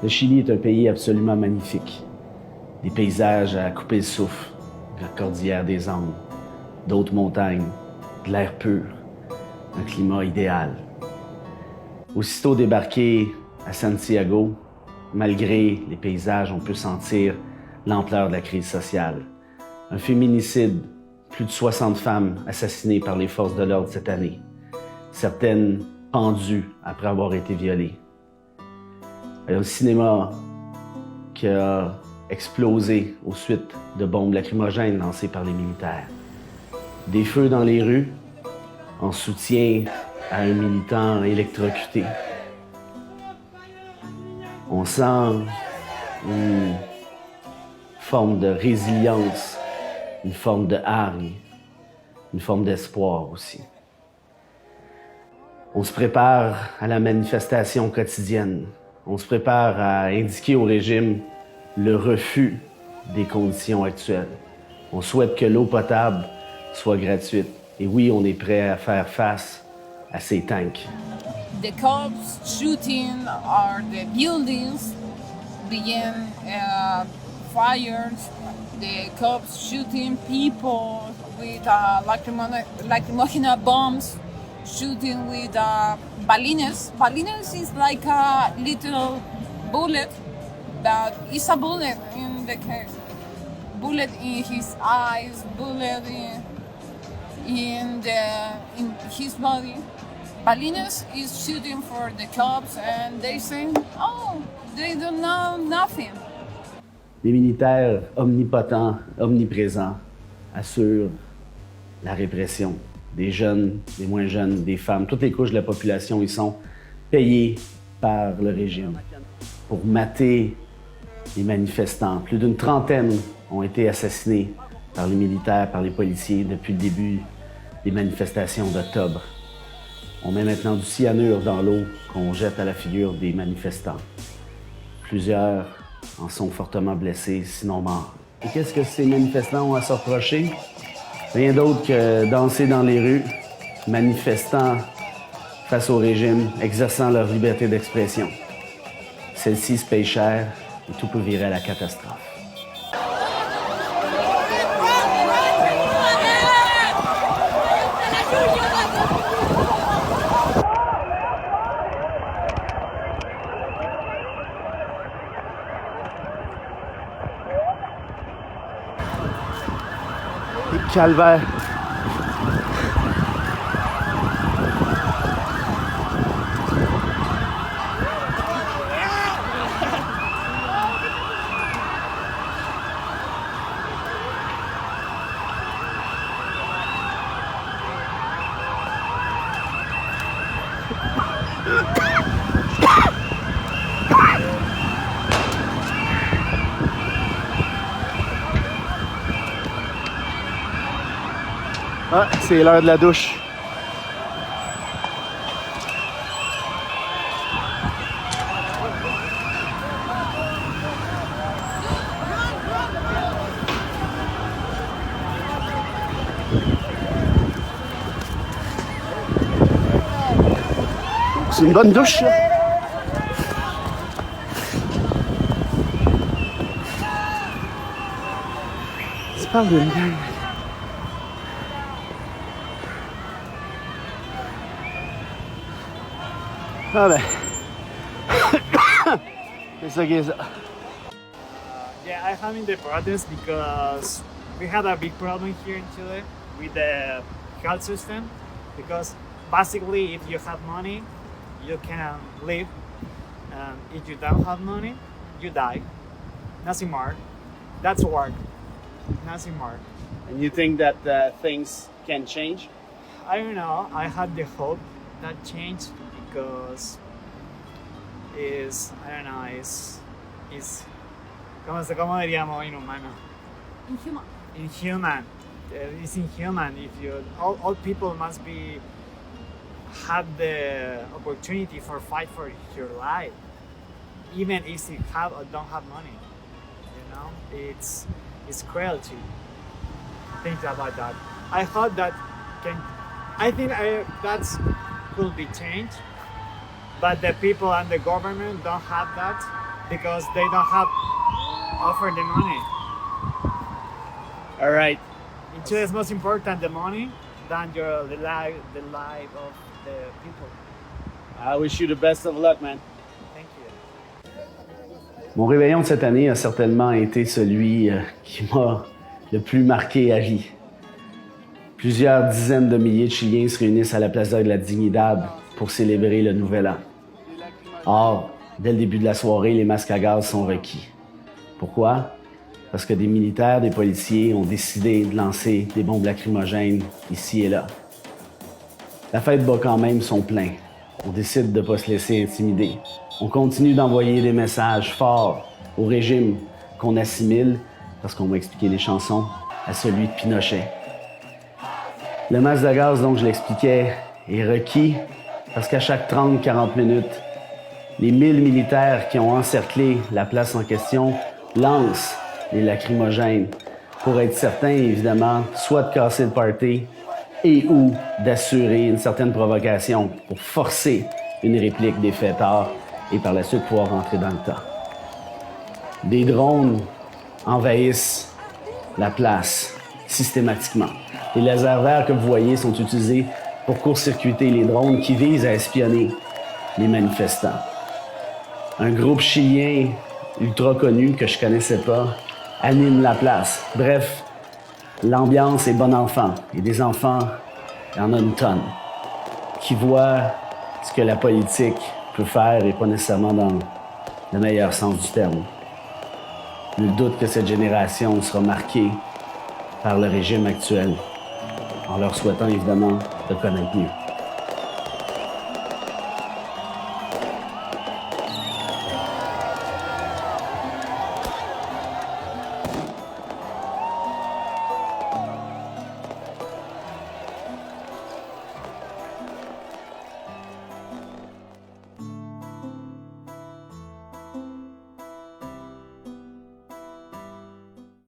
Le Chili est un pays absolument magnifique. Des paysages à couper le souffle, la cordillère des Andes, d'autres montagnes, de l'air pur, un climat idéal. Aussitôt débarqué à Santiago, malgré les paysages, on peut sentir l'ampleur de la crise sociale. Un féminicide, plus de 60 femmes assassinées par les forces de l'ordre cette année, certaines pendues après avoir été violées. Un cinéma qui a explosé aux suites de bombes lacrymogènes lancées par les militaires. Des feux dans les rues en soutien à un militant électrocuté. On sent une forme de résilience, une forme de hargne, une forme d'espoir aussi. On se prépare à la manifestation quotidienne. On se prépare à indiquer au régime le refus des conditions actuelles. On souhaite que l'eau potable soit gratuite. Et oui, on est prêt à faire face à ces tanks. The cops shooting at the buildings, being fires. The cops shooting people with lacrimogena bombs, shooting with balines. Balines is like a little bullet, but it's a bullet in the case. Bullet in his eyes, bullet in his body. Balines is shooting for the cops and they say, oh, they don't know nothing. Les militaires omnipotents, omniprésents, assurent la répression des jeunes, des moins jeunes, des femmes. Toutes les couches de la population, ils sont payés par le régime pour mater les manifestants. Plus d'une trentaine ont été assassinés par les militaires, par les policiers depuis le début des manifestations d'octobre. On met maintenant du cyanure dans l'eau qu'on jette à la figure des manifestants. Plusieurs en sont fortement blessés, sinon morts. Et qu'est-ce que ces manifestants ont à se reprocher? Rien d'autre que danser dans les rues, manifestant face au régime, exerçant leur liberté d'expression. Celle-ci se paye cher et tout peut virer à la catastrophe. Calvaire. Ah, c'est l'heure de la douche. C'est une bonne douche, là. Tu parles de gang. Ah ben, c'est ça qui est ça. Yeah, I am in the protest because we had a big problem here in Chile with the health system. Because basically, if you have money, you can live. If you don't have money, you die. Nothing more. That's work. Nothing more. And you think that things can change? I don't know. I had the hope that changed because I don't know, ¿cómo diríamos inhumano? Inhuman. Inhuman. It's inhuman if all people must have the opportunity for fight for your life, even if you have or don't have money. You know, it's cruelty. Think about that. I thought that could be changed, but the people and the government don't have that. because they don't have offer the money. All right. In Chile, it's most important the money than the life of the people. I wish you the best of luck, man. Thank you. Mon réveillon de cette année a certainement été celui qui m'a le plus marqué à vie. Plusieurs dizaines de milliers de Chiliens se réunissent à la Plaza de la Dignidad pour célébrer le Nouvel An. Or, dès le début de la soirée, les masques à gaz sont requis. Pourquoi? Parce que des militaires, des policiers ont décidé de lancer des bombes lacrymogènes ici et là. La fête bat quand même son plein. On décide de ne pas se laisser intimider. On continue d'envoyer des messages forts au régime qu'on assimile, parce qu'on m'a expliqué les chansons, à celui de Pinochet. Le masque à gaz, donc je l'expliquais, est requis parce qu'à chaque 30-40 minutes, les 1000 militaires qui ont encerclé la place en question lancent les lacrymogènes pour être certains, évidemment, soit de casser le party et ou d'assurer une certaine provocation pour forcer une réplique des fêtards et par la suite pouvoir rentrer dans le tas. Des drones envahissent la place systématiquement. Les lasers verts que vous voyez sont utilisés pour court-circuiter les drones qui visent à espionner les manifestants. Un groupe chilien ultra connu que je connaissais pas anime la place. Bref, l'ambiance est bon enfant. Et des enfants, il y en a une tonne, qui voient ce que la politique peut faire et pas nécessairement dans le meilleur sens du terme. Nul doute que cette génération sera marquée par le régime actuel, en leur souhaitant évidemment de connaître mieux.